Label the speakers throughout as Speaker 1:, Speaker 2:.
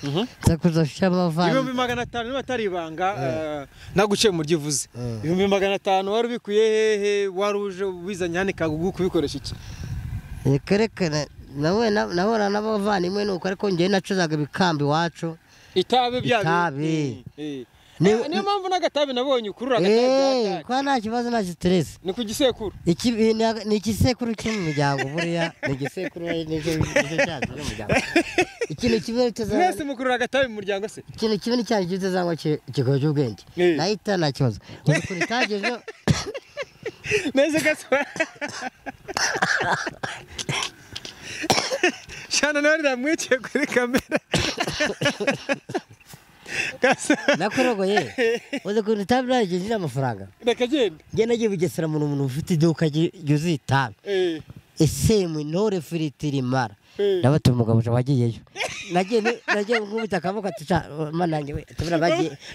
Speaker 1: nza kuzashyira amavani
Speaker 2: 500 niba atari ibanga naguciye mu ryivuze 500 wari ubikuye hehe waruje ubizanye hane kagugu kubikoresha iki
Speaker 1: kerekana nawe n'abavandimwe nuko ariko ngiye nacuzaga ibikambi wacu
Speaker 2: itabe
Speaker 1: byabi
Speaker 2: niyo mpamvu n'agatabi nabonye ukurura agatabi
Speaker 1: kwa nta kibazo nta stress
Speaker 2: ni ku gisekuru
Speaker 1: ni igisekuru cyo mu muryango buriya ni igisekuru n'icyo cyazo cyo mu muryango ikintu kibe tuzanga
Speaker 2: mwese mukurura agatabi mu muryango se
Speaker 1: ikintu kibe ni cyane gitezangwa kiko cy'ubwenge nahita nta kibazo ukuri tageje
Speaker 2: neze gaswa shana nari namwikiye kuri kamera
Speaker 1: nakorogoye uze kuri tabla yinjira amafaranga
Speaker 2: reka genda
Speaker 1: nagiye bugesera umuntu ufite iduka yuzuye itabi ese mu ntore firitiri mara nabatuma umugabo wagiyeyo nagiye nkubita akavuga ati manange we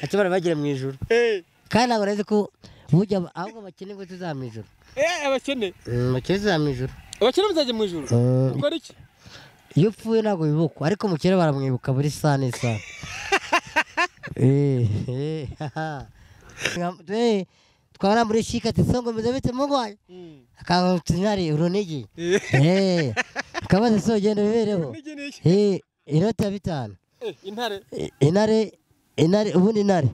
Speaker 1: atubara bagiye mu ijuru kandi ntabwo nzi ko burya ahubwo abakene ngo tuzamwe ijuru
Speaker 2: abakene
Speaker 1: tuzamwe ijuru
Speaker 2: abakene muzajya mu ijuru ukora iki
Speaker 1: iyo upfuye ntabwo bibukwa ariko mu kera baramwibuka buri saa n'isaha twara muri shika tisongo mezabite mugwaye akamutinari urunigi kabaze so genda bibereho inota ya 5 intare ubundi intare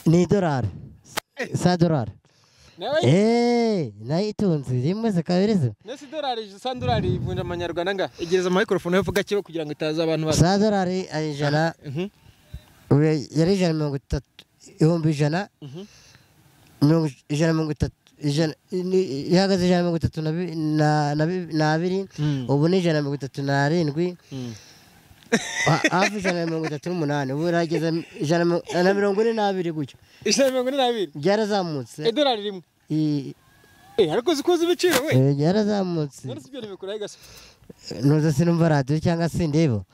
Speaker 1: ni $1 $1 nayitunze rimwe se kabiriza
Speaker 2: nese $100 ivunja amanyarwanda nga igereza microphone yo vuga kibe kugira ngo itaza abantu bari
Speaker 1: $100 ajana yari $130 ihagaze $132 ubu ni $137 hafi $138 ubu rageze $142 gutyo
Speaker 2: $142
Speaker 1: byarazamutse
Speaker 2: $1 rimwe ariko zikuze ibiciro we
Speaker 1: byarazamutse
Speaker 2: narasibye nimekura igasa
Speaker 1: nuza sinumva radio cyangwa sindebo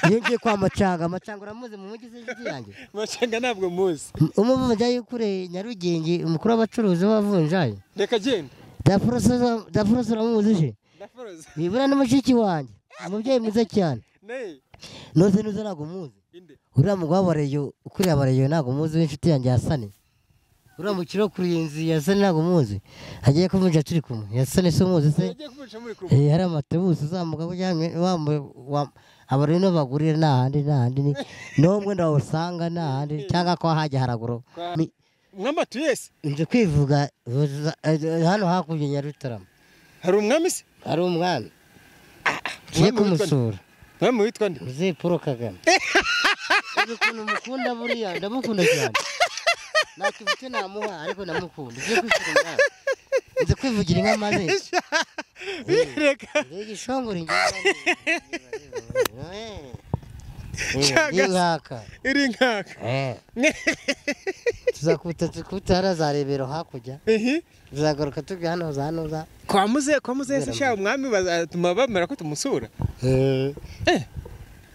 Speaker 1: yingiye kwa macanga uramuze mu mujyi yanjye
Speaker 2: macanga ntabwo muzi
Speaker 1: umuvunja yukure Nyarugenge umukuru w'abacuruzi w'abavunjaye
Speaker 2: reka genda
Speaker 1: daforoza uramuzi je bibura n'umushiki wanjye umubyeyi mwiza cyane nuze ntabwo muzi uriya mugwabareyo ukuriye abareyo ntabwo muzi w'inshuti yanjye Hasani uriya mukiro kuri inzi Hasani ntabwo muzi agiye kuvunja turi kumwe Hasani so muzi se hari amatebusi uzamuka kujyanye abarino bagurira n'ahandi n'umwe ndawusanga n'ahandi cyangwa ko hajya haraguru
Speaker 2: mwamatu yese
Speaker 1: nje kwivuga hano hakurya Nyarutarama
Speaker 2: hari umwami se
Speaker 1: hari umwami ngiye kumusura
Speaker 2: mwami witwa nde
Speaker 1: uzi Paul Kagame ukuntu mukunda buriya ndamukunda cyane nakibute namuha ariko ndamukunda nje kwivugira inka maze
Speaker 2: reka
Speaker 1: igishongore
Speaker 2: iri nkaka
Speaker 1: tuzakuta harazarebero hakurya tuzagaruka tubya hano za
Speaker 2: kwa muze se sha umwami bazatuma bamera ko tumusura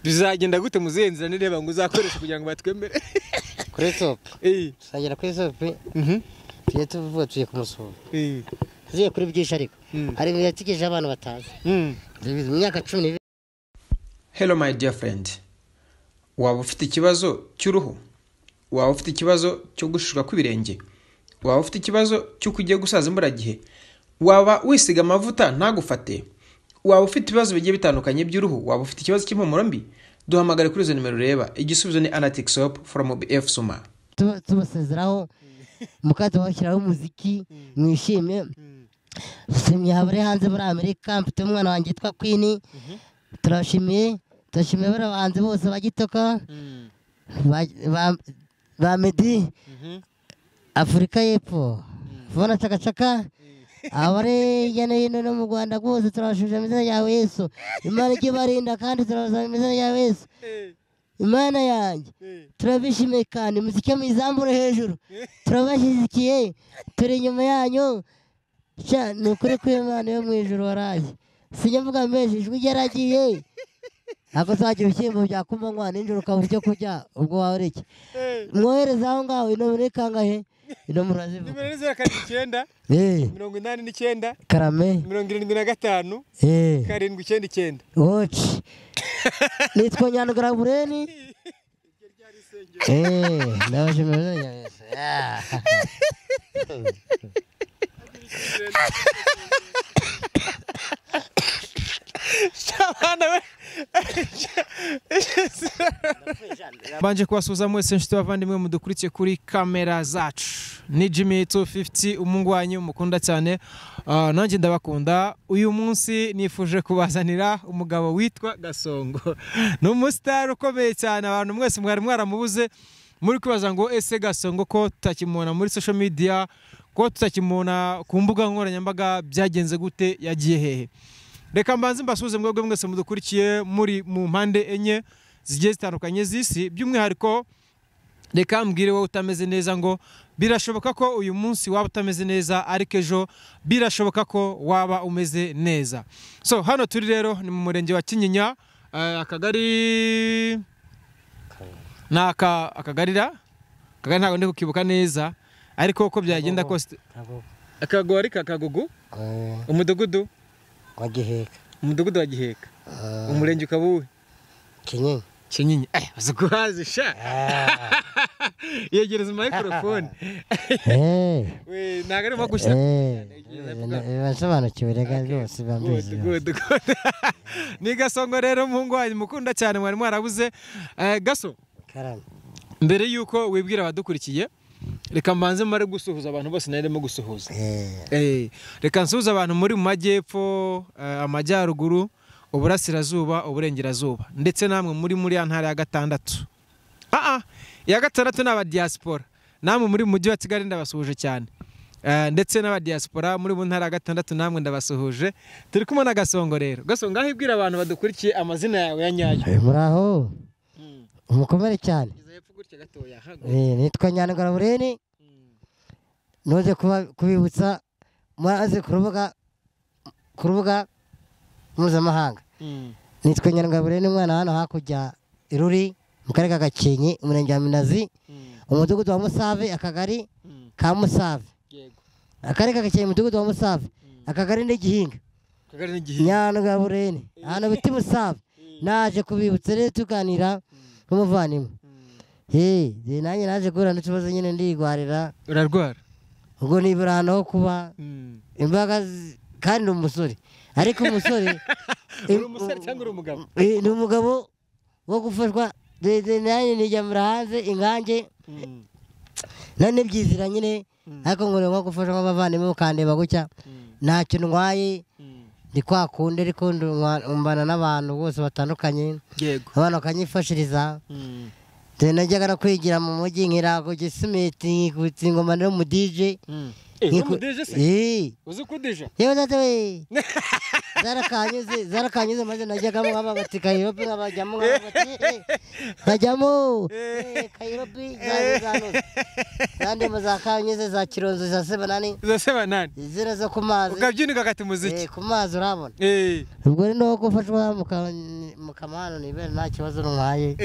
Speaker 2: bizagenda gute muzenza nireba ngo uzakoresha kugira ngo batwemere
Speaker 1: kuri top sagera kuri top tuye tuvuga tuye kumusura tuye kuri byinshi ariko hari ibyatikije abantu batazi mu myaka 10.
Speaker 2: Hello my dear friend, waba ufite ikibazo cy'uruhu, waba ufite ikibazo cyo gushishwa kw'ibirenge, waba ufite ikibazo cyo kugiye gusaza imburagihe, waba wisiga amavuta ntagufate, waba ufite ibibazo bigiye bitandukanye by'uruhu, waba ufite ikibazo cy'impumuro mbi, duhamagare kuri izo nimero reba. Igisubizo ni Anatic Soap from BF Suma.
Speaker 1: Tubasezeraho mukato bashyiraho umuziki mwishime. Simye habare hanze muri Amerika, mfite umwana wanjye yitwa Queen. Turashimiye barabanze bose bagitoka ba Medi Afrika y'Epfo Vona Chakachaka abare yene no mu Rwanda rwose turashuje amazina yawe Yesu, Imana ikibarinda kandi turaza amazina yawe Yesu, Imana yanjye turabishimiye kandi muzike mwizambure hejuru turabashyigikiye turi inyuma yanyu ni ukuri kw'Imana yo mu ijuru waraye sinyavuga menshi ijwi ryaragiye ako uzajya ibishyimbo byakumanywa nijoro ukabura icyo kurya ubwo waba ari iki mwohereza aho ngaho inomero ikangahe inomero urazivuga
Speaker 3: nimero ni 089 89
Speaker 1: karame
Speaker 3: 75 799
Speaker 1: oci nitwa Nyandwi Bureni ndabashimira
Speaker 2: Banje kubasuhuza mwese nshuti bavandimwe mudukurikiye kuri kamera zacu. Ni Jimmy 250 umungu wanyu mukunda cyane. Nanjye ndabakunda. Uyu munsi nifuje kubazanira umugabo witwa Gasongo. Ni umustar ukomeye cyane, abantu mwese mwari mwaramubuze muri kwibaza ngo ese Gasongo ko tutakimubona muri social media, ko tutakimubona ku mbuga nkoranyambaga, byagenze gute, yagiye hehe? Reka mbanze mbasuhuze mwebwe mwese mudukurikiye muri mu mpande enye zigiye zitandukanye z'isi, by'umwihariko reka mbwire wowe utameze neza ngo birashoboka ko uyu munsi waba utameze neza, ariko ejo birashoboka ko waba umeze neza. So hano turi rero ni mu murenge wa Kinyinya, akagari akagarira ntabwo ndi kukibuka neza, ariko uko byagenda kose akagori kakagugu umudugudu
Speaker 1: wa Giheka,
Speaker 2: umudugudu wa Giheka, umurenge ukabuwe Kinyinya. Bazikuhazi sha yegereza microphone we nagari magusha
Speaker 1: basobanukiwe rega byose bambizi.
Speaker 2: Ni Gasongo rero mungu wanyu mukunda cyane, mwari mwarabuze. Gaso
Speaker 1: karame,
Speaker 2: mbere yuko wibwira abadukurikiye, reka mbanze mare gusuhuza abantu bose narimo gusuhuza. Reka nsuhuza abantu muri mu majyepfo, amajyaruguru, uburasirazuba, uburengerazuba, ndetse namwe muri ya ntara ya gatandatu. Ya gatandatu n'aba diaspora, namwe muri mujyi wa Kigali ndabasuhuje cyane, ndetse n'aba diaspora muri mu ntara ya gatandatu namwe ndabasuhuje. Turi kumwe na Gasongo rero. Gasongo aho ibwira abantu badukurikiye amazina yawe ya nyayo.
Speaker 1: Muraho umukomere cyane. Nitwa Nyandwi Bureni, noze kubibutsa mwaze ku rubuga mpuzamahanga. Nitwa Nyandwi Bureni, umwana hano hakurya Iruri mu karere ka Gakenke, umurenge wa Minazi, umudugudu wa Musave, akagari ka Musave, akarere ka Gakenke, umudugudu wa Musave, akagari n'Igihinga. Nyandwi Bureni hano biti Musave. Naje kubibutsa rero tuganira nk'umuvandimwe. Nanjye naje guhura n'ikibazo nyine ndigwarira.
Speaker 2: Urarwara?
Speaker 1: Ubwo nibura hano ho kuba imbaga, kandi umusore, ariko umusore
Speaker 2: umusore cyangwa uri umugabo?
Speaker 1: Ni umugabo wo gufashwa. Nanjye nijyamira hanze ingange none byizira nyine, ariko ngo nko gufasha nk'abavandimwe mukandeba gutya ntacyo ntwaye, ndi kwa kundi, ariko mbana n'abantu bose batandukanye, abantu bakanyifashiriza. Najyaga no kwigira mu mujyi nkirago Gisimeti, nkikutse ingoma no mu DJ.
Speaker 2: Uzi kudija?
Speaker 1: Yewe data we zarakanyuze maze najyagamo nk'abati Kairobi, nkabajyamo Kairobi zandi mazakanyuze za Kironzo za Sebanani zira zo ku mazi,
Speaker 2: ukabyinika gati muziki
Speaker 1: ku mazi urabona. Ubwo rero no gufashwa mu kamano nibere nta kibazo ntwaye,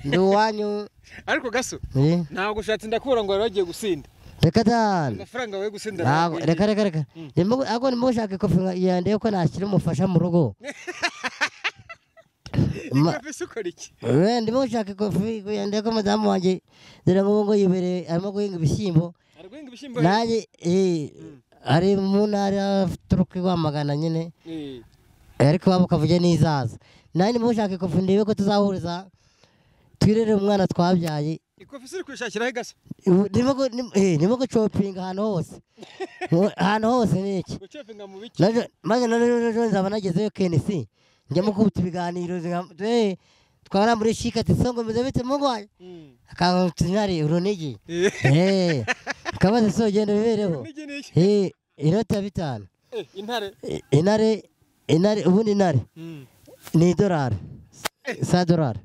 Speaker 1: ndi uwanyu.
Speaker 2: Ariko Gaso ntabwo ushatse ndakura ngo wari wagiye gusinda.
Speaker 1: Reka dana
Speaker 2: amafaranga we gusinda
Speaker 1: reka ako nimo ushaka ikofi yandeye ko nashyira umufasha mu rugo.
Speaker 2: Ikofi ukora iki?
Speaker 1: Ndimo ushaka ikofi yandeye ko madamu wanjye dore ngo yibere arimo guhinga ibishyimbo. Nanjye ari mu ntara turuka Rwamagana nyine, ariko waba ukavuge n'izaza. Nanjye ndimo ushaka ikofi ndebe ko tuzahuriza twirere umwana twabyaye.
Speaker 2: Ikofi siri kwishakira Gaso?
Speaker 1: Nimo gucopinga ahantu hose n'iki.
Speaker 2: Gucopinga mu biki?
Speaker 1: Maze none nzaba nagezeyo KNC njyamo kubuta ibiganiro twara muri shikati songo meze bite mugwaye akantinari urunigi kabaze so genda bibereho. Inota ya 5 intare ubundi intare ni $1 $100.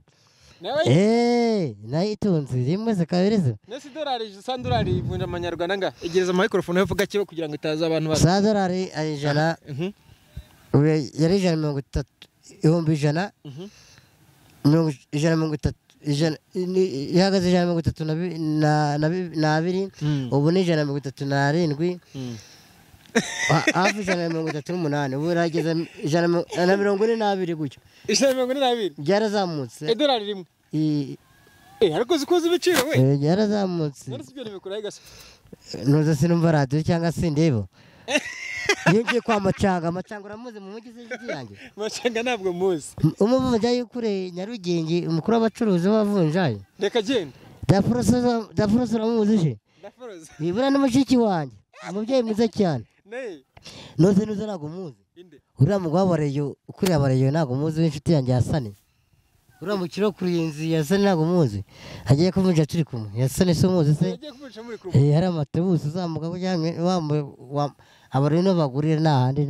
Speaker 1: Nayitunze rimwe se kabiriza.
Speaker 2: Nese $100 ivunja amanyarwanda nga. Egereza microphone yo vuga kibe kugira ngo itaza abantu
Speaker 1: $100 ari ijana. Yari $130. ibihumbi ijana mirongo itatu ihagaze 132 ubu ni 137 hafi 138 ubu rageze 142 gutyo
Speaker 3: 142
Speaker 1: byarazamutse
Speaker 3: idolari rimwe ariko zikoze ibiciro we
Speaker 1: byarazamutse
Speaker 3: none sibyo nimekura igasa
Speaker 1: nuza sinumva radio cyangwa sindebo yingiye kwa Macanga uramuze mu mujyi yanjye
Speaker 3: Macanga ntabwo muzi
Speaker 1: umuvunja y'ukure Nyarugenge umukuru w'abacuruzi w'abavunjaye
Speaker 3: reka genda
Speaker 1: Dafroza uramuzi je
Speaker 3: Dafroza
Speaker 1: ibura n'umushiki wanjye umubyeyi mwiza cyane nuza ntabwo muzi uriya mugwabareyo ukuri abareyo ntabwo muzi w'inshuti yanjye Hasani uriya mukiro kuri inzi Hasani ntabwo muzi agiye kuvunja turi kumwe Hasani se muzi se hari amatebusi uzamuka kujyanye abarino bagurira n'ahandi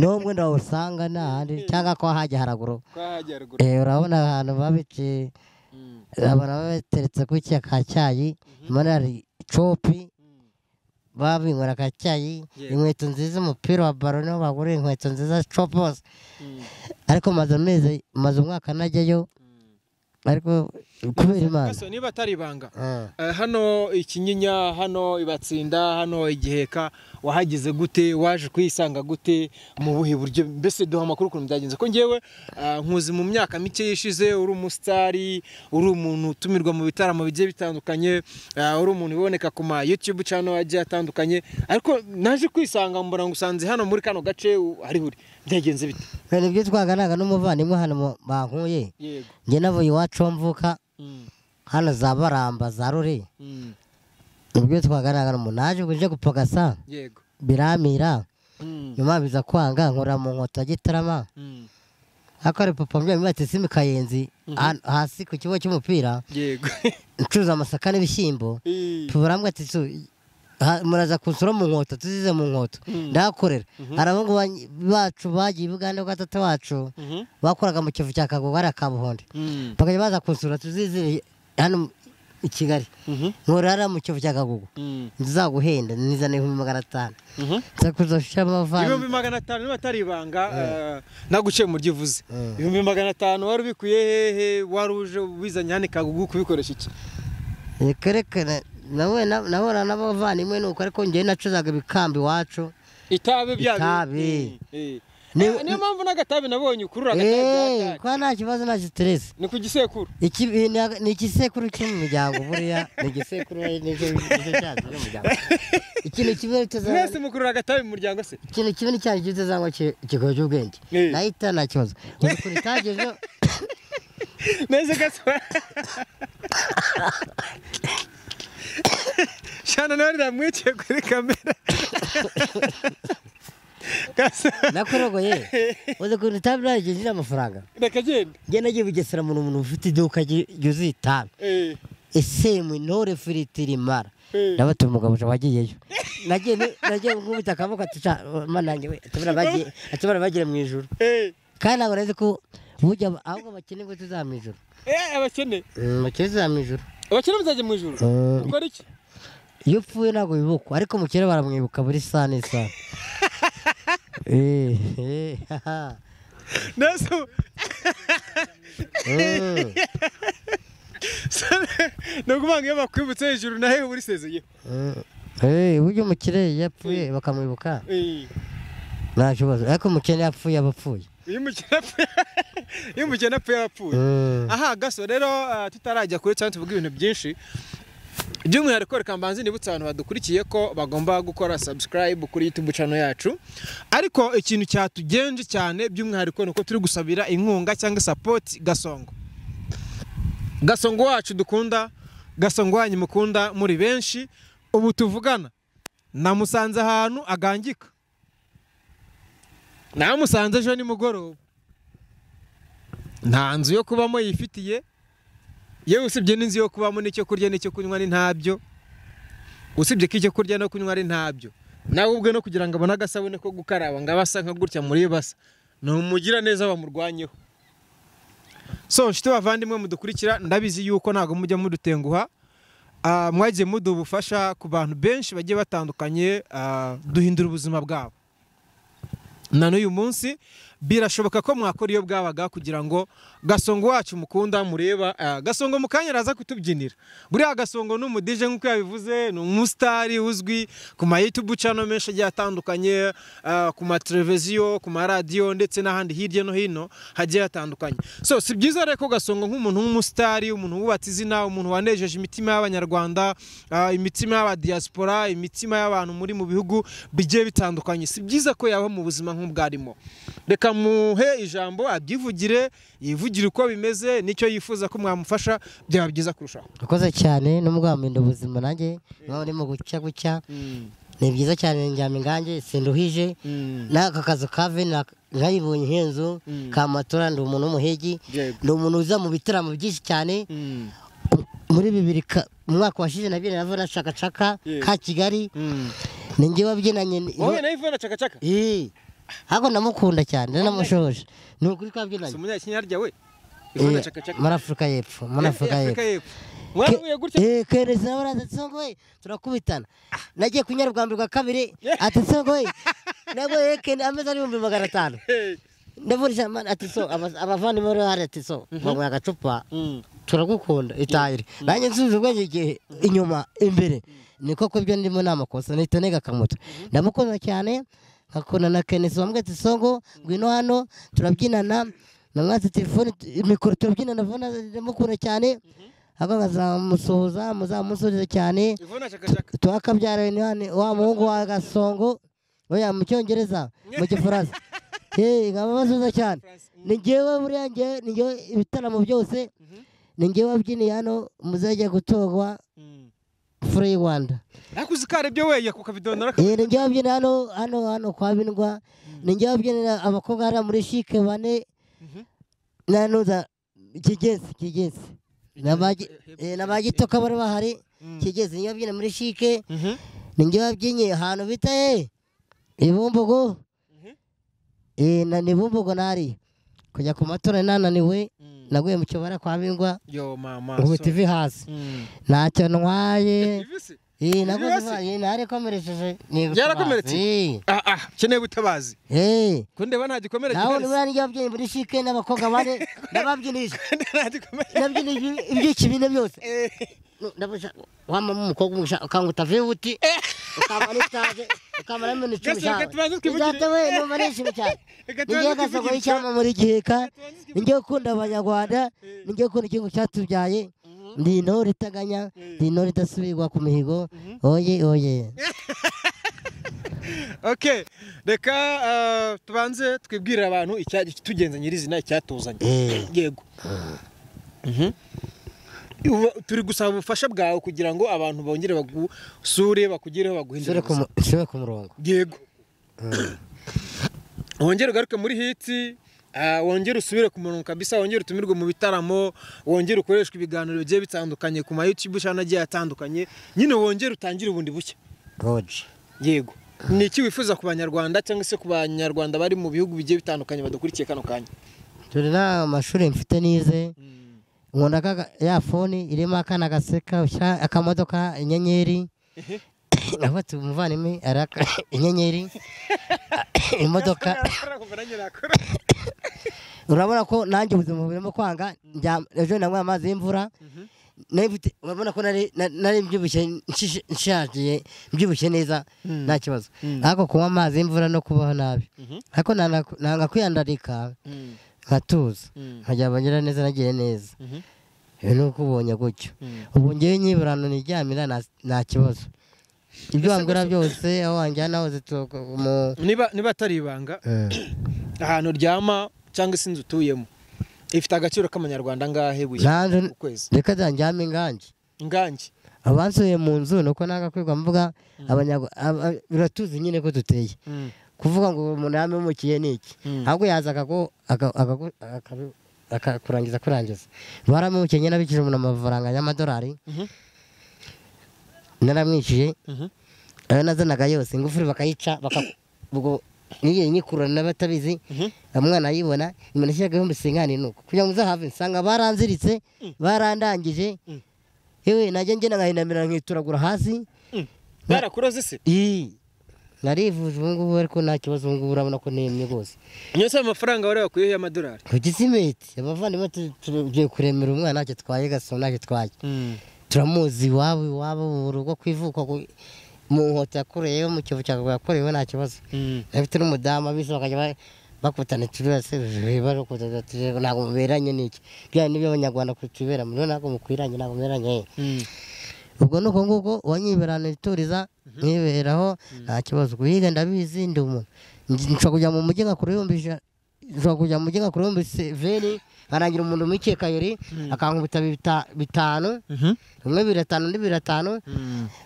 Speaker 1: n'umwe ndawusanga n'ahandi cyangwa ko hajya haraguru urabona ahantu babice abana bateretse ku cyayi imana ari copi babinywera akacyayi inkweto nziza umupira wa baro niho bagurira inkweto nziza copos ariko maze umwaka najyayo ariko kubera Imana
Speaker 3: niba atari ibanga hano Ikinyinya hano Ibatsinda hano Igiheka wahagize gute waje kuyisanga gute mu buhe buryo mbese duha amakuru ukuntu byagenze ko ngewe nkuzi mu myaka mike yishize uri umusitari uri umuntu utumirwa mu bitaramo bigiye bitandukanye uri umuntu uboneka ku ma YouTube channel agiye atandukanye ariko naje kwisanga mbona ngusanze hano muri kano gace ari buri byagenze bite
Speaker 1: nibyo twaganaga n'umuvandimwe hano bankuye nge navuye iwacu mvuka hano za Baramba za Ruri nibyo twaganaga n'umunaje uje gupagasa biramira nyuma biza kwanga nkora mu nkota Gitarama akare papa mwe mate simi Kayenzi hasi ku kigo cy'umupira ncuza amasaka n'ibishyimbo tubarambwa ati muraza kusura mu nkota tuzize mu nkota ndakorera arabungu bacu bagiye Buganda gatatu wacu bakoraga mu kivu cya Kagogo ari akabuhonde bakajya baza kusura tuzize hano I Kigali nkorara mu kivu cya Kagogo nzaguhenda nizane 500 zakuzosha amavana
Speaker 3: 500 niba atari ibanga naguciye mu ryivuze 500 wari bikuye hehe waruje bizanye hane Kagogo kubikoresha iki
Speaker 1: kerekana nawe n'abavandimwe nuko ariko ngiye nacuzaga ibikambi wacu
Speaker 3: itabe
Speaker 1: byabi
Speaker 3: niyo mpamvu n'agatabi nabonye ukurura agatabi
Speaker 1: kwa nta kibazo nta stress
Speaker 3: ni ku gisekuru
Speaker 1: ni igisekuru cyo mu miryango buriya ni igisekuru n'icyo cyazo mu miryango ikintu kimwe
Speaker 3: tuzanga mwese mukurura agatabi mu muryango se
Speaker 1: ikintu kimwe ni cyane gitezangwa kikoje ubwenge nahita nta kibazo ukuri tageje
Speaker 3: neze gaswa Shana nari namwice kuri kamera
Speaker 1: nakorogoye uze kuri tabla yinjira amafaranga
Speaker 3: reka genda
Speaker 1: genda giye Bugesera umuntu ufite iduka yuzuye itabi ese mu intore firitiri mara ndabata umugabo wagiyeyo nagiye nkubita akavuga tuca manange we atubara bagira mu ijuru kandi abo neze ko bujya ahubwo bakene ngo tuzamwijuru
Speaker 3: abakene
Speaker 1: zamwijuru
Speaker 3: abakene muzaje mu ijuru ukora iki
Speaker 1: iyo upfuye ntabwo bibukwa ariko mukere baramwibuka buri saa n'isaha
Speaker 3: naso nugumanga iyo bakwibutse hejuru nahe uri sezeye
Speaker 1: uburyo umukire yapfuye bakamwibuka nta kibazo ariko umukene yapfuye abapfuye
Speaker 3: iyo umukene apfuye abapfuye aha gaso rero tutarajya kure cyane tuvuga ibintu byinshi by'umwihariko reka mbanze nibutse abantu badukurikiye ko bagomba gukora subscribe kuri YouTube channel yacu ariko ikintu cyatugenje cyane by'umwihariko nuko turi gusabira inkunga cyangwa support Gasongo wacu dukunda Gasongo wanyu mukunda muri benshi ubu tuvugana namusanze ahantu agangika namusanze ejo ni mugoroba nta nzu yo kubamo yifitiye yewe usibye n'inzu yo kubamo n'icyo kurya n'icyo kunywa ni ntabyo usibye ko icyo kurya no kunywa ari ntabyo nawe ubwe no kugira ngo abone agasabune ko gukaraba ngo abasa nka gutya muri basa ni umugira neza bamurwanyeho so nshuti bavandimwe mudukurikira ndabizi yuko ntago mujya mudutenguha mwagiye muduha ubufasha ku bantu benshi bagiye batandukanye duhindura ubuzima bwabo na n'uyu munsi birashoboka ko mwakora iyo bwabaga kugira ngo Gasongo wacu mukunda mureba Gasongo mukanya araza kutubyinira buriya Gasongo n'umudije nk'uko yabivuze ni umusitari uzwi ku ma YouTube channel menshi agiye atandukanye ku ma televiziyo ku ma radio ndetse n'ahandi hirya no hino hagiye atandukanye so si byiza rero ko Gasongo nk'umuntu w'umusitari umuntu wubatse izina umuntu wanejeje imitima y'abanyarwanda imitima y'aba diaspora imitima y'abantu muri mu bihugu bigiye bitandukanye si byiza ko yaba mu buzima nk'ubwarimo reka muhe ijambo abyivugire yivugire uko bimeze nicyo yifuza ko mwamufasha byaba byiza kurushaho
Speaker 1: ukoze cyane n'umugambinda ubuzima nanjye nawe urimo gucya ni byiza cyane njyama ingange sinduhije n'aka kazu kave nkayibonye henzo kamatora ndi umuntu w'umuhegi ndi umuntu uza mu bitaramo byinshi cyane muri bibiri umwaka washize nabyo navuna caka ka Kigali ninjye wabyinanye
Speaker 3: wowe nayivuna caka
Speaker 1: hako ndamukunda cyane ndanamushoje ni ukuri kwabyinanye
Speaker 3: umunyakinyarya we ivuna caka
Speaker 1: muri Afrika y'Epfo
Speaker 3: mwarabuye gutya
Speaker 1: kereza baraza Songo we turakubitana nagiye kunyara bwa mbere bwa kabiri ati Songo we nabo yeke ameza ari 500 ndavurisha ati so abavani muri ati so bamwe agacupa turagukunda itayire nanjye nsubiza ubwenge inyuma imbere niko ko byo ndimo namakosa nahita nega kamoto ndamukunda cyane nkakona na Kenesi wambwe ati Songo ngwino hano turabyinana namwatse telefone mikoro turabyinana vuna ndamukunda cyane akazamusoza muzamusoreza cyane twakabyara ni wa muhungu wa Gasongo oya mu cyongereza mu gifaransa ngababazuza cyane ningewe buriya ningewe ibitaramo byose ningewe wabyiniye hano muzajya gutogwa Free Rwanda
Speaker 3: nakuzikare byo weya kukabidonora
Speaker 1: ningewe wabyiniye hano kwa Bindwa ningewe wabyiniye abakobwa hariya muri shike bane nanuza kigezi nabagitoka bari bahari kigezi ningewe wabyiniye muri shike ningewe wabyiniye ahantu bita Ibumbogo ni Bumbogo nari kujya ku matora nananiwe naguye mu cyobara kwa Bindwa
Speaker 3: yo mama
Speaker 1: ubu TV hasi ntacyo ntwaye naguze nari komeresheje
Speaker 3: byarakomeretse keneye butabazi kundeba nta gikomere
Speaker 1: nawe niba nijye wabyinnye muri shike n'abakobwa bane nababyinije nabyinije iby'ikibine byose ndabusha wama umukobwa umusha ukanguta vibuti ukamara itaje ukamara minute cyane byatawe no mareshi cyane ngiye Gasongo y'icyama muri Giheka ngiye kunda abanyarwanda ngiye kunda ikintu cyatubyaye ndi intore itaganya ndi intore idasubirwa ku mihigo oye
Speaker 3: okay reka tubanze twibwirira abantu tugenza nyirizina icyatuzanye yego turi gusaba ubufasha bwawe kugira ngo abantu bongere bagusure bakugireho baguhindure
Speaker 1: ku murongo
Speaker 3: yego wongere ugaruke muri hiti wongere usubire ku murongo kabisa wongere utumirwe mu bitaramo wongere ukoreshwe ibiganiro bigiye bitandukanye ku ma YouTube channel agiye atandukanye nyine wongere utangire ubundi bucya yego ni iki wifuza ku banyarwanda cyangwa se ku banyarwanda bari mu bihugu bigiye bitandukanye badukurikiye kano kanya
Speaker 1: turi na amashuri mfite nize nkunda ya phone irimo akana gaseka akamodoka inyenyeri nafite umuvandimwe araka inyenyeri imodoka urabona ko nanjye ubuzima burimo kwanga ejo nanywa amazi y'imvura urabona ko nari mbyibushye nshagiye mbyibushye neza nta kibazo ariko kunywa amazi y'imvura no kubaho nabi ariko nanga kwiyandarika nkatuza nkajya abanyira neza nagiye neza nuko ubonye gutyo ubu ngewe nyiburano niryamira nta kibazo ibyo wambwira byose aho wanjyana hose
Speaker 3: niba atari ibanga ahantu ryama cyangwa se inzu utuyemo ifite agaciro k'amanyarwanda ngahe
Speaker 1: buri kwezi reka zanjyame ingange abansuye mu nzu nuko nanga kwigwa mvuga biratuzi nyine ko duteye kuvuga ngo umuntu yamemukiye niki ahubwo yaza akakurangiza baramukiye nyine abikije umuntu amafaranga y'amadolari naramwishyuye ayo nazanaga yose ingufuri bakayica nigiye nyikurana n'abatabizi umwana ayibona imana ishyiragaho mbisingane nuko kugira ngo uzahave nsanga baranziritse barandangije yewe najya ngena nkahinamira nkituragura hasi
Speaker 3: barakuroze se
Speaker 1: narivuje ubu ngubu ariko nta kibazo ubu ngubu urabona ko nemye rwose.
Speaker 3: Nyose amafaranga wari wakuyeho y'amadolari
Speaker 1: ku Gisimenti abavandimwe tugiye kuremera umwana ntacyo twaye Gaso ntacyo twaye turamuzi iwabo mu rugo kwivuka mu nkota yakoreyeho mu kivu cyawe yakoreyeho nta kibazo. Afite n'umudamu abise bakajya bakutana turase bari kutaza ntabwo muberanye n'iki bya nibyo abanyarwanda kutubera muri ntabwo mukwiranye ntabwo muberanye. Ubwo nuko nguko wanyiberana ituriza niberaho nta kibazo guhiga ndabizi ndi umuntu nshobora kujya mu mujyi ngakuruyombisha nshobora kujya mu mujyi ngakuruyombisha veni arangira umuntu mwike kayori akankubita 5 umwe 5 undi 5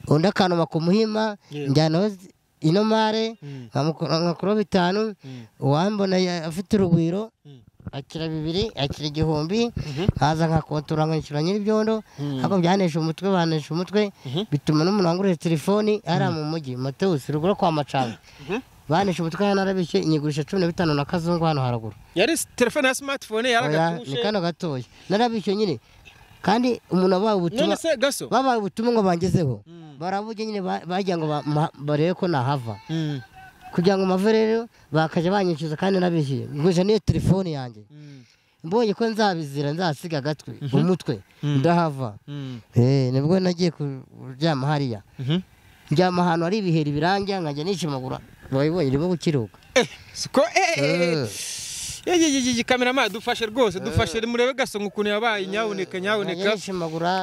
Speaker 1: undi akanuma kumuhima njyana ino mare nkakuro 5 uwambona afite urugwiro akira 2 akira 1,000 haza nkakontora nkishyura nyir'ibyondo hako byanesha umutwe banesha umutwe bituma n'umuntu wangurira telefoni ari mu mujyi Mateus rugura kwa Macanga banesha umutwe yanarabishye inyigurisha 15 na kazungu hano haraguru
Speaker 3: yari telefone ya smartphone yaragatushe
Speaker 1: ni kana gatoya narabishye nyine kandi umuntu abaye ubutumwa babaye ubutumwa ngo bangezeho baravuge nyine bajya ngo barebe ko nahava kugira ngo mave rero bakaje banyishyuza kandi nabishyuye nguje niyo telefone yanjye mbonye ko nzabizira nzasiga gatwe umutwe ndahava nibwo nagiye kuryama hariya njyama ahantu hari ibiheri biranja nkajya nishimagura bayibonye rimo gukiruka
Speaker 3: siko kameramani dufashe rwose dufashe murebe Gasongo ukuntu yabaye nyaboneka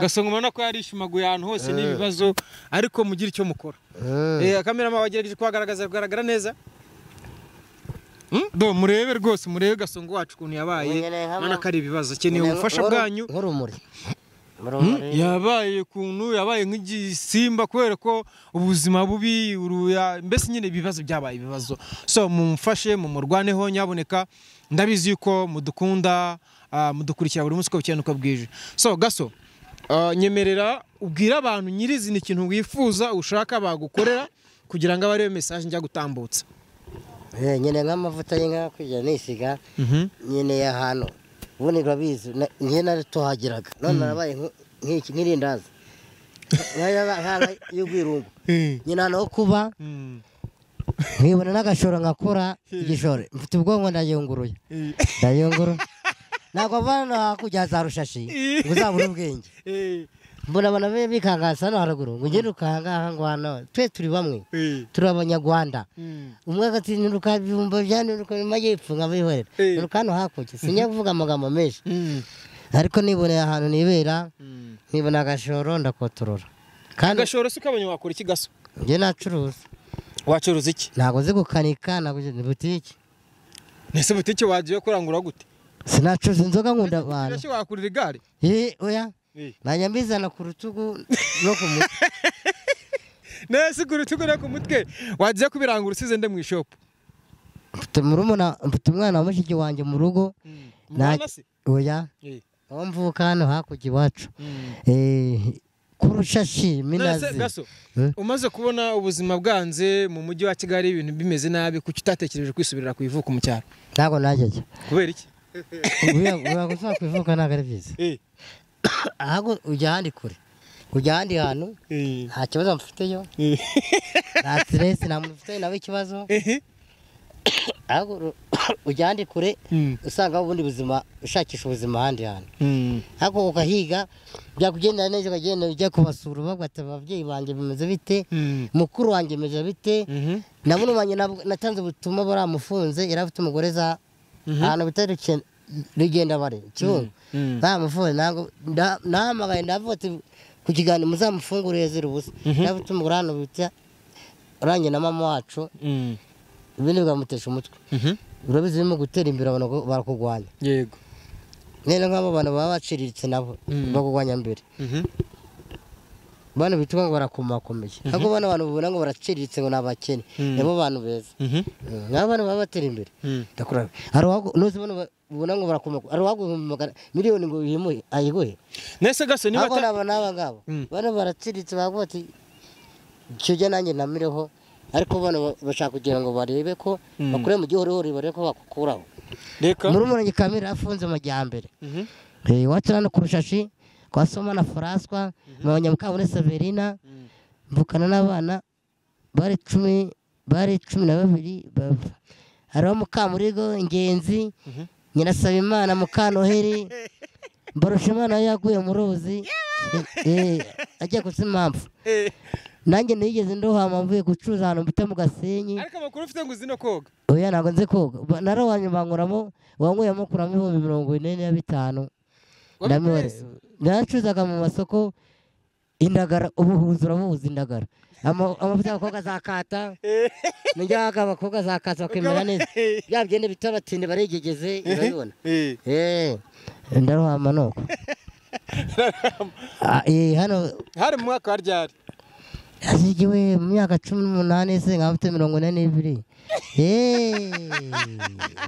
Speaker 3: Gasongo ubona ko yarishimaguye ahantu hose n'ibibazo ariko mugira icyo mukora. Kameramani wagerageje kugaragara neza do murebe rwose murebe Gasongo wacu ukuntu yabaye mana kari ibibazo akeneye ubufasha bwanyu
Speaker 1: nk'urumuri
Speaker 3: yabaye kuntu yabaye nk'igisimba kubera ko ubuzima bubi mbese nyine ibibazo byabaye ibibazo so mumfashe mu murwaneho nyaboneka ndabizi yuko mudukunda mudukurikira buri munsi ko bikenuka bwije. So Gaso nyemerera ubwira abantu nyirizi ni ikintu wifuza ushaka bagukorera kugira ngo abare message njya gutambutsa.
Speaker 1: Nyene nk'amavuta y'inka kujya nisiga nyene ya hano ubundi urabizi njye naratohagiraga none nabaye nk'iki nkirindaza nkaya y'ugwirungu nyina no kuba nkibona n'agashoro ngakora igishore mfite ubwonko ndayunguruye ntabwo abana kujya za rushashi uzabura ubwenge mbona bana bikangasa hano haraguru ngo ngende ukanga ngo hano twe turi bamwe turi abanyarwanda umwe agatinyuruka ibihumbi byanduruka mu majyepfo nkabihorera rukano hakurya sinyavuga amagambo menshi ariko niboneye ahantu nibera nibona agashoro ndakotorora
Speaker 3: kandi agashoro si kabonye wakora iki Gaso
Speaker 1: njye nacuruza
Speaker 3: wacuruza iki
Speaker 1: ntago nzi gukanika ntago nzi butike
Speaker 3: nese butike wagiye kurangura gute
Speaker 1: sinacuruza inzoga nkunda abantu
Speaker 3: ese wakurira igare
Speaker 1: oya najya mbizana ku rutugu no ku mutwe
Speaker 3: nese ku rutugu no ku mutwe wagiye kubirangura usize nde mu ishop
Speaker 1: mfite umwana wa mushiki wanjye mu rugo oya aho mvuka hano hakurya iwacu kurushashi minazi.
Speaker 3: Gaso umaze kubona ubuzima bwanze mu mujyi wa Kigali ibintu bimeze nabi kuki utatekereje kwisubirira ku ivuko mu cyaro
Speaker 1: ntago najye
Speaker 3: kubera iki
Speaker 1: uya gusa kwivuka ntago ari byiza ahago ujya handi kure ujya handi hantu nta kibazo mfiteyo nta stress nta mufite nawe ikibazo ahago ujya handi kure usanga ubundi buzima ushakisha ubuzima handi hantu ahago ukahiga byakugenda neza ukagenda ujya kubasura bagata abavyeyi banje bimeze bite mukuru wanjye bimeze bite nabuno banye natanze ubutuma baramufunze yarafite umugore za ahantu bitari rigenda bare cyo bamufunze ntago nahamagaye ndavuga ku kiganiro muzamufungurire zira ubusa ndafite umugore hano bita uranye na mama wacu ibintu bigamutesha umutwe urabizi birimo gutera imbere abantu barakugwanya
Speaker 3: yego
Speaker 1: nene nk'abo bantu baba baciriritse nabo bakugwanya mbere bana bitwa ngo barakomakomeye nako bana abantu bubona ngo baraciriritse ngo nabakene nabo bantu beza n'abana baba batera imbere ndakura arawago noze bana bubona ngo barakoma arawago miliyoni ngo yimuye ayigoye
Speaker 3: nese Gaso niba
Speaker 1: n'aba ngabo bana baraciriritse bavuga ati cyo nanjye namireho ariko bana bashaka kugira ngo barebe ko bakure mu gihorihori barebe ko bakukuraho
Speaker 3: reka
Speaker 1: muri umuntu kamera afunze amajyambere waturana kurushashi kwa Soma na François mabanyamukabone Severina mvukana n'abana bari 10 bari 12 bapfa. Hariho Mukamurigo Ingenzi, Nyirasabimana Mukanoheri, Mbarushimana yaguye mu ruzi ajya kusimamfu. Nanjye nigeze ndohama mvuye gucuruza ahantu bita mu Gasenyi.
Speaker 3: Ariko amakuru ufite ngo uzi no koga.
Speaker 1: Oya ntago nzi koga. Narawanye bankuramo wanguyemo kuramo 45. Nacuruzaga mu masoko indagara ubuhuzi uramuzi indagara. Amavuta y'abakobwa zakata. Njyaga abakobwa zakata bakemera neza. Bya byende bitabatinde baregegeze urabibona. Ndarohama nuko. Hano
Speaker 3: hari mu mwaka waryari.
Speaker 1: Azigiwe mu myaka 18 se nkafite 42.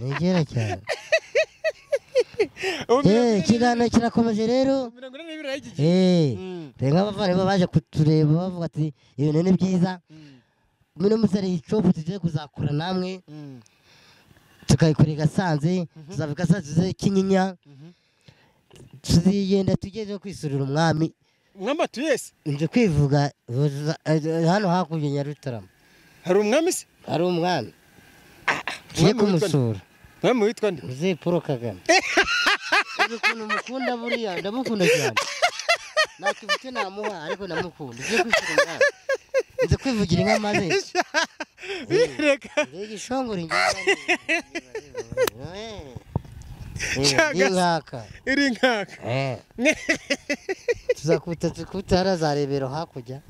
Speaker 1: Nigera cyane. Kigana kirakomeje rero.
Speaker 3: 42 yagije.
Speaker 1: Renga abavane baje kutureba bavuga ati ibintu ni byiza. Mino musare icopo tuje kuzakura namwe. Tukayikorera Gasanze, tuzavuga Gasanze Kinyinya. Tuzigenda tugeze kwisurira umwami.
Speaker 3: Mwamba tuyese.
Speaker 1: Nje kwivuga hano hakurya Nyarutarama.
Speaker 3: Hari umwami se?
Speaker 1: Hari umwami. Kiye kumusura.
Speaker 3: Mwami witwa nde?
Speaker 1: Uze Paul Kagame. Ukuntu mukunda buriya ndamukunda cyane. Nakibute namuha ariko ndamukunda. Uze kwisura umwami. Nze kwivugira inka maze.
Speaker 3: Reka.
Speaker 1: Igishongore Inkaka.
Speaker 3: Iri nkaka.
Speaker 1: Tuzakuta harazarebero hakujya.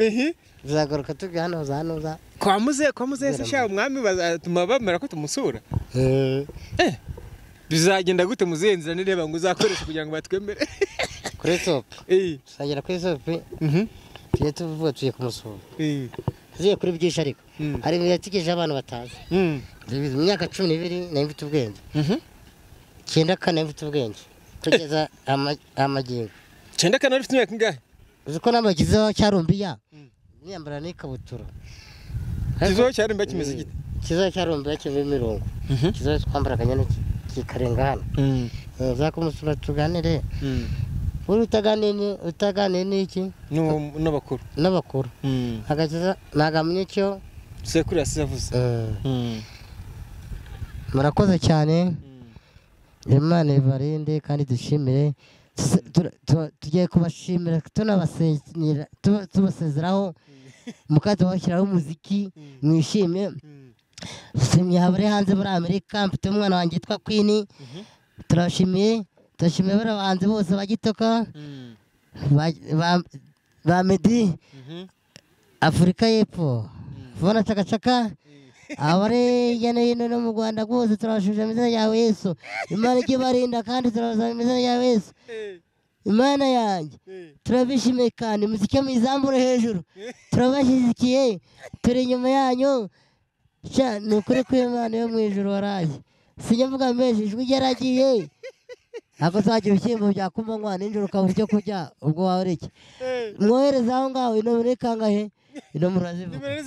Speaker 1: Tuzagaruka tujya hano za.
Speaker 3: Kwa muze se sha umwami bazatuma bamera ko tumusura. Bizagenda gute muzenza nireba ngo uzakoresha kugira ngo batwemere.
Speaker 1: Kuri top. Sagera kuri top. Tuye tuvuga tuye kumusura. Tuye kuri byinshi ariko. Hari yatigije abantu batazi. Mu myaka 12 nari mfite ubwenge. 9 mfite ubwenge. Tugeza amagingo.
Speaker 3: 9 ufite imyaka ingahe?
Speaker 1: Uziko namagizeho cyarumbiya. Niyambara n'ikabutura.
Speaker 3: Kizo cyarumbiya kimeze gite?
Speaker 1: Kizo cyarumbiya kive mirongo. Kizo twambara kanyana kikarenga hano. Zakumusura tuganire. Uri utaganene n'iki?
Speaker 3: N'abakuru.
Speaker 1: N'abakuru. Hagakiza nagamye cyo
Speaker 3: sekuru yasivuze.
Speaker 1: Murakoze cyane. Imana ibarinde kandi dushimire. Tugiye kubashimira tubasezeraho mukaza bashyiraho umuziki mwishimye. Simye habare hanze muri Amerika mfite umwana wanjye yitwa Queen. Turashimiye barabanze bose bagitoka ba Medi Afrika y'Epfo Vona Chakachaka abare yane no mu Rwanda rwose turashuje amazina yawe Yesu. Imana ikibarinda kandi turaza amazina yawe Yesu. Imana yanjye turabishimiye kandi muzike mwizambure hejuru turabashyigikiye turi inyuma yanyu nukuri ko Imana yo mu ijuru waraye sinyavuga menshi ijwi ryaragiye ako zagira ibishyimbo byakumanywa n'ijoro ukabura icyo kurya ubwo wawe iki mwohereza aho ngaho inomero ikangahe inomero urazivuga
Speaker 3: nimero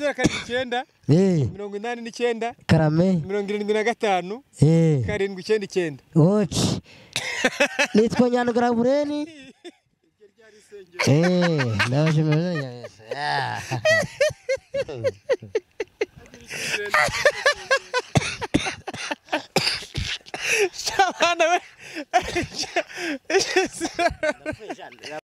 Speaker 3: 09 89
Speaker 1: karame
Speaker 3: 75 799
Speaker 1: oci nitwa Nyandugara Bureni ndabashimira Yesu
Speaker 3: Shabana we